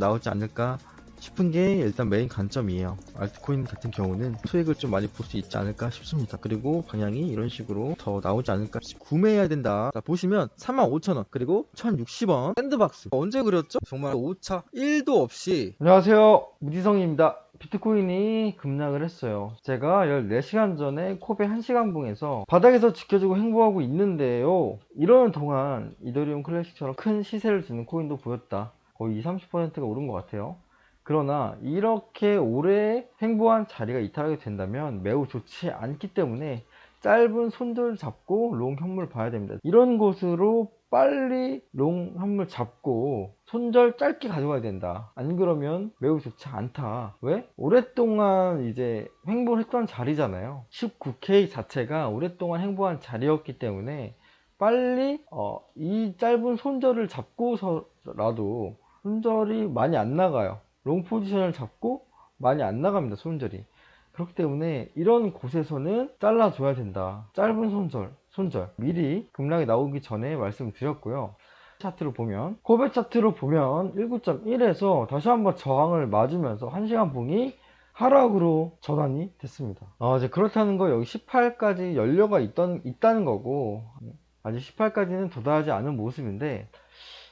나오지 않을까 싶은 게 일단 메인 관점이에요. 알트코인 같은 경우는 수익을 좀 많이 볼 수 있지 않을까 싶습니다. 그리고 방향이 이런 식으로 더 나오지 않을까. 구매해야 된다. 자, 보시면 35,000원 그리고 1,060원 샌드박스 언제 그렸죠? 정말 오차 1도 없이. 안녕하세요, 무지성입니다. 비트코인이 급락을 했어요. 제가 14시간 전에 코베 1시간봉에서 바닥에서 지켜주고 행보하고 있는데요, 이러는 동안 이더리움 클래식처럼 큰 시세를 주는 코인도 보였다. 거의 20, 30%가 오른 것 같아요. 그러나 이렇게 오래 횡보한 자리가 이탈하게 된다면 매우 좋지 않기 때문에 짧은 손절 잡고 롱 현물 봐야 됩니다. 이런 곳으로 빨리 롱 현물 잡고 손절 짧게 가져가야 된다. 안 그러면 매우 좋지 않다. 왜? 오랫동안 이제 횡보를 했던 자리잖아요. 19K 자체가 오랫동안 횡보한 자리였기 때문에 빨리 이 짧은 손절을 잡고서라도, 손절이 많이 안 나가요. 롱 포지션을 잡고 많이 안 나갑니다, 손절이. 그렇기 때문에 이런 곳에서는 잘라줘야 된다. 짧은 손절 미리 급락이 나오기 전에 말씀드렸고요. 차트로 보면, 코베 차트로 보면 19.1에서 다시 한번 저항을 맞으면서 1시간 봉이 하락으로 전환이 됐습니다. 이제 그렇다는 거, 여기 18까지 연료가 있다는 거고, 아직 18까지는 도달하지 않은 모습인데,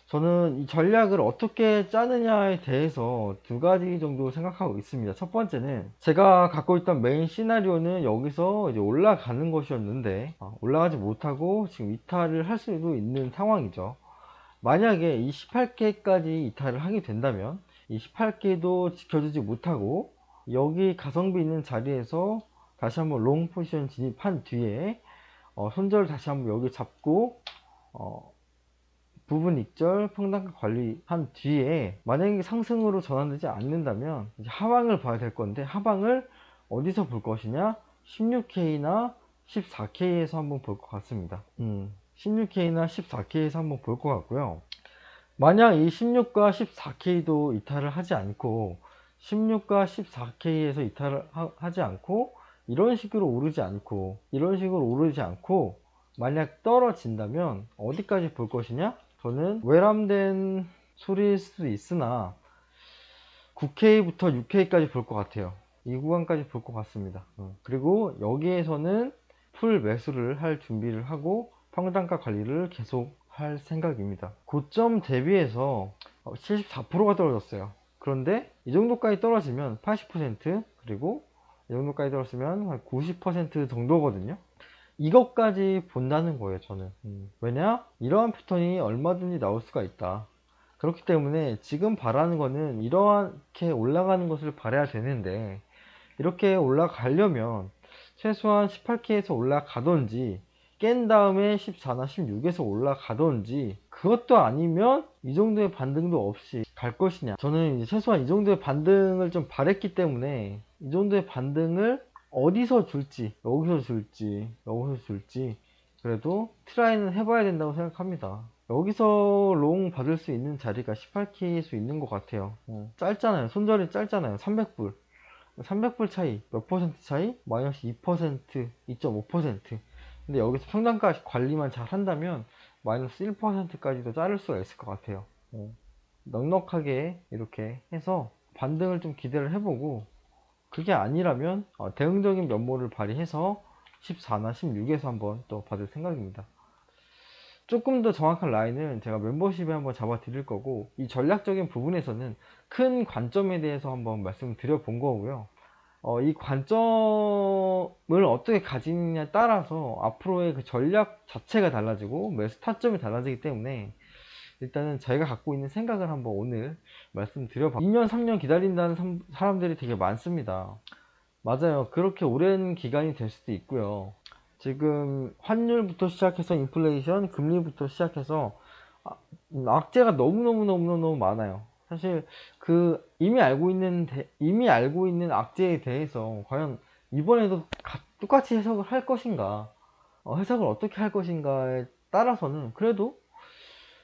저는 이 전략을 어떻게 짜느냐에 대해서 두 가지 정도 생각하고 있습니다. 첫 번째는 제가 갖고 있던 메인 시나리오는 여기서 이제 올라가는 것이었는데, 올라가지 못하고 지금 이탈을 할 수도 있는 상황이죠. 만약에 이 18K까지 이탈을 하게 된다면 이 18K도 지켜주지 못하고 여기 가성비 있는 자리에서 다시 한번 롱 포지션 진입한 뒤에 손절 다시 한번 여기 잡고 부분 익절 평단가 관리한 뒤에 만약에 상승으로 전환되지 않는다면 이제 하방을 봐야 될 건데, 하방을 어디서 볼 것이냐, 16K나 14K에서 한번 볼 것 같습니다. 16K나 14K에서 한번 볼 것 같고요. 만약 이 16과 14K도 이탈을 하지 않고, 16과 14K에서 이탈을 하지 않고 이런 식으로 오르지 않고 만약 떨어진다면 어디까지 볼 것이냐, 저는 외람된 소리일 수도 있으나 9K부터 6K까지 볼 것 같아요. 이 구간까지 볼 것 같습니다. 그리고 여기에서는 풀 매수를 할 준비를 하고 평단가 관리를 계속 할 생각입니다. 고점 대비해서 74%가 떨어졌어요. 그런데 이 정도까지 떨어지면 80%, 그리고 이 정도까지 떨어지면 한 90% 정도거든요. 이것까지 본다는 거예요, 저는. 왜냐? 이러한 패턴이 얼마든지 나올 수가 있다. 그렇기 때문에 지금 바라는 거는 이렇게 올라가는 것을 바라야 되는데, 이렇게 올라가려면 최소한 18K에서 올라가던지 깬 다음에 14나 16에서 올라가던지, 그것도 아니면 이 정도의 반등도 없이 갈 것이냐. 저는 이제 최소한 이 정도의 반등을 좀 바랬기 때문에 이 정도의 반등을 어디서 줄지, 여기서 줄지 그래도 트라이는 해봐야 된다고 생각합니다. 여기서 롱 받을 수 있는 자리가 18K일 수 있는 것 같아요. 짧잖아요. 손절이 짧잖아요. 300불 차이, 몇 퍼센트 차이? 마이너스 2%, 2.5%. 근데 여기서 평단가 관리만 잘 한다면 마이너스 1%까지도 자를 수가 있을 것 같아요. 넉넉하게 이렇게 해서 반등을 좀 기대를 해보고, 그게 아니라면 대응적인 면모를 발휘해서 14나 16에서 한번 또 받을 생각입니다. 조금 더 정확한 라인은 제가 멤버십에 한번 잡아 드릴 거고, 이 전략적인 부분에서는 큰 관점에 대해서 한번 말씀드려 본 거고요. 이 관점을 어떻게 가지느냐에 따라서 앞으로의 그 전략 자체가 달라지고 매수 타점이 달라지기 때문에, 일단은 저희가 갖고 있는 생각을 한번 오늘 말씀드려봤고, 2년 3년 기다린다는 사람들이 되게 많습니다. 맞아요. 그렇게 오랜 기간이 될 수도 있고요. 지금 환율부터 시작해서 인플레이션, 금리부터 시작해서 악재가 너무너무 많아요. 사실 이미 알고 있는 악재에 대해서 과연 이번에도 똑같이 해석을 할 것인가, 해석을 어떻게 할 것인가에 따라서는 그래도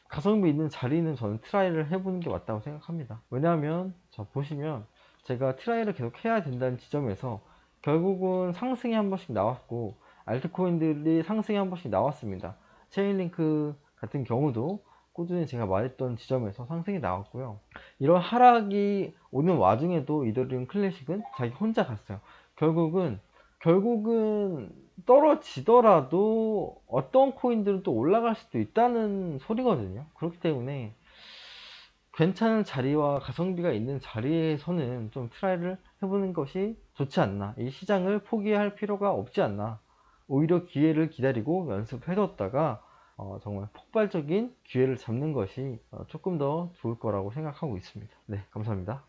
가성비 있는 자리는 저는 트라이를 해보는 게 맞다고 생각합니다. 왜냐하면 보시면 제가 트라이를 계속 해야 된다는 지점에서 결국은 상승이 한 번씩 나왔고, 알트코인들이 상승이 한 번씩 나왔습니다. 체인링크 같은 경우도 꾸준히 제가 말했던 지점에서 상승이 나왔고요. 이런 하락이 오는 와중에도 이더리움 클래식은 자기 혼자 갔어요. 결국은 떨어지더라도 어떤 코인들은 또 올라갈 수도 있다는 소리거든요. 그렇기 때문에 괜찮은 자리와 가성비가 있는 자리에서는 좀 트라이를 해보는 것이 좋지 않나. 이 시장을 포기할 필요가 없지 않나. 오히려 기회를 기다리고 연습해뒀다가 정말 폭발적인 기회를 잡는 것이 조금 더 좋을 거라고 생각하고 있습니다. 네, 감사합니다.